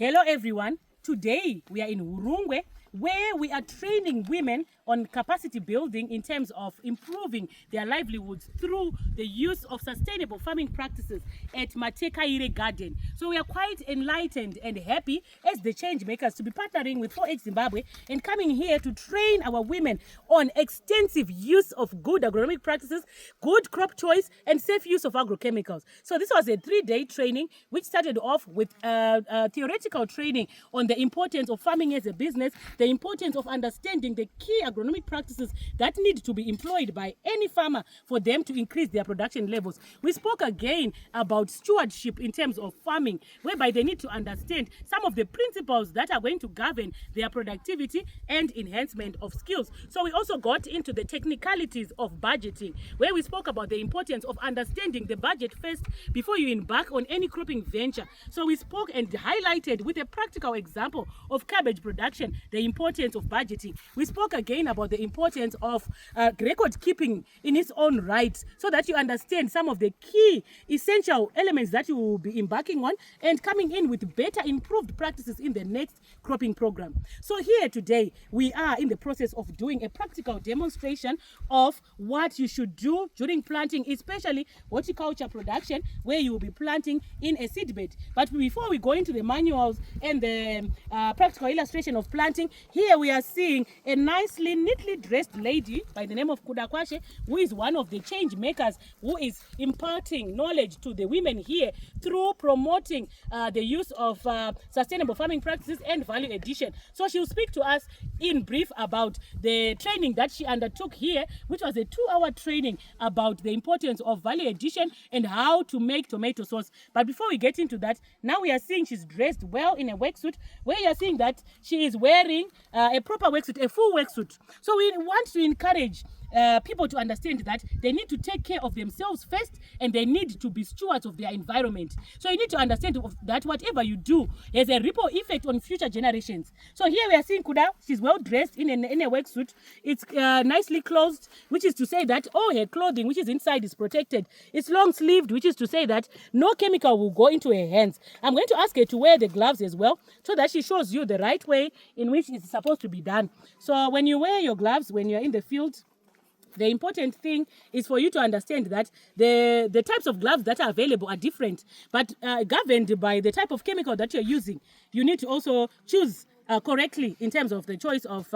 Hello everyone, today we are in Hurungwe where we are training women on capacity building in terms of improving their livelihoods through the use of sustainable farming practices at Matekaire Garden. So we are quite enlightened and happy as the change makers to be partnering with 4H Zimbabwe and coming here to train our women on extensive use of good agronomic practices, good crop choice and safe use of agrochemicals. So this was a 3-day training which started off with theoretical training on the importance of farming as a business, the importance of understanding the key agronomic practices that need to be employed by any farmer for them to increase their production levels. We spoke again about stewardship in terms of farming, whereby they need to understand some of the principles that are going to govern their productivity and enhancement of skills. So we also got into the technicalities of budgeting, where we spoke about the importance of understanding the budget first before you embark on any cropping venture. So we spoke and highlighted with a practical example of cabbage production the importance of budgeting. We spoke again about the importance of record keeping in its own right, so that you understand some of the key essential elements that you will be embarking on and coming in with better improved practices in the next cropping program. So here today we are in the process of doing a practical demonstration of what you should do during planting, especially horticulture production, where you will be planting in a seedbed. But before we go into the manuals and the practical illustration of planting, here we are seeing a nicely, neatly dressed lady by the name of Kudakwashe, who is one of the change makers, who is imparting knowledge to the women here through promoting the use of sustainable farming practices and value addition. So she will speak to us in brief about the training that she undertook here, which was a 2-hour training about the importance of value addition and how to make tomato sauce. But before we get into that, now we are seeing she's dressed well in a worksuit, where you are seeing that she is wearing a proper worksuit, a full worksuit. So we want to encourage people to understand that they need to take care of themselves first, and they need to be stewards of their environment. So you need to understand that whatever you do has a ripple effect on future generations. So here we are seeing Kuda, she's well dressed in a worksuit. It's nicely closed, which is to say that all her clothing which is inside is protected. It's long sleeved, which is to say that no chemical will go into her hands. I'm going to ask her to wear the gloves as well, so that she shows you the right way in which it's supposed to be done. So when you wear your gloves, when you're in the field, the important thing is for you to understand that the types of gloves that are available are different, but governed by the type of chemical that you're using. You need to also choose correctly in terms of the choice of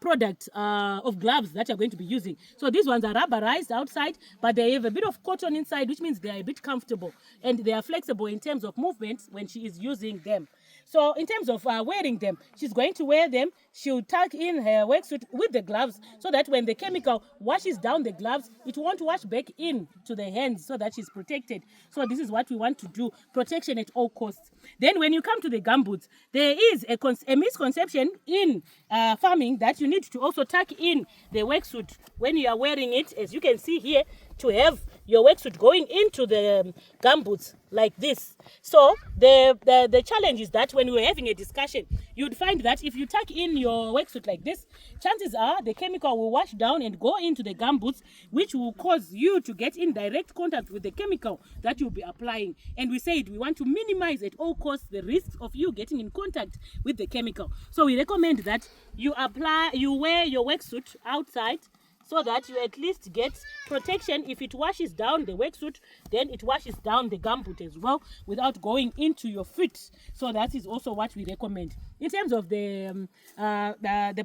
product of gloves that you're going to be using. So these ones are rubberized outside, but they have a bit of cotton inside, which means they are a bit comfortable and they are flexible in terms of movements when she is using them. So in terms of wearing them, she's going to wear them. She'll tuck in her worksuit with the gloves, so that when the chemical washes down the gloves, it won't wash back in to the hands, so that she's protected. So this is what we want to do, protection at all costs. Then when you come to the gumboots, there is a misconception in farming that you need to also tuck in the worksuit when you are wearing it, as you can see here, to have your worksuit going into the gumboots like this. So the challenge is that when we're having a discussion, you'd find that if you tuck in your worksuit like this, chances are the chemical will wash down and go into the gumboots, which will cause you to get in direct contact with the chemical that you'll be applying. And we said we want to minimize at all costs the risk of you getting in contact with the chemical. So we recommend that you wear your worksuit outside, so that you at least get protection. If it washes down the worksuit, then it washes down the gumboot as well without going into your feet. So that is also what we recommend. In terms of the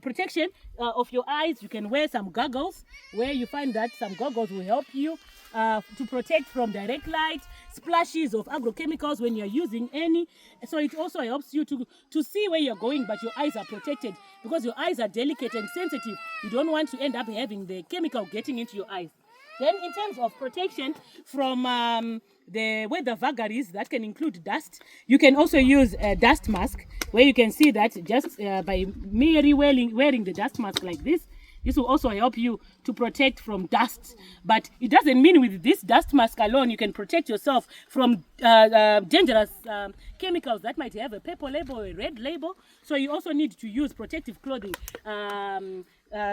protection of your eyes, you can wear some goggles, where you find that some goggles will help you to protect from direct light, splashes of agrochemicals when you're using any. So it also helps you to see where you're going, but your eyes are protected, because your eyes are delicate and sensitive. You don't want to end up having the chemical getting into your eyes. Then in terms of protection from the weather vagaries that can include dust, you can also use a dust mask, where you can see that just by merely wearing the dust mask like this, this will also help you to protect from dust. But it doesn't mean with this dust mask alone you can protect yourself from dangerous chemicals that might have a purple label or a red label. So you also need to use protective clothing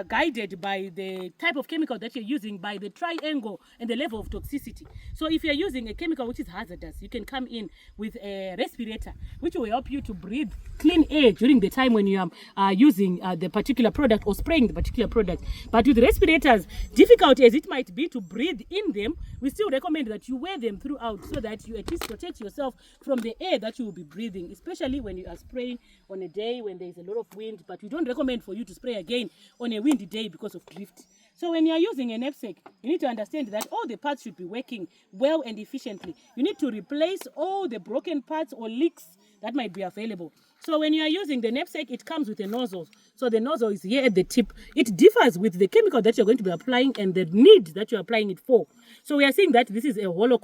guided by the type of chemical that you're using, by the triangle and the level of toxicity. So if you're using a chemical which is hazardous, you can come in with a respirator, which will help you to breathe clean air during the time when you are using the particular product or spraying the particular product. But with respirators, difficult as it might be to breathe in them, we still recommend that you wear them throughout so that you at least protect yourself from the air that you will be breathing, especially when you are spraying on a day when there is a lot of wind. But we don't recommend for you to spray again on a windy day because of drift. So when you are using a knapsack, you need to understand that all the parts should be working well and efficiently. You need to replace all the broken parts or leaks that might be available. So when you are using the knapsack, it comes with a nozzle. So the nozzle is here at the tip. It differs with the chemical that you're going to be applying and the need that you're applying it for. So we are seeing that this is a hollow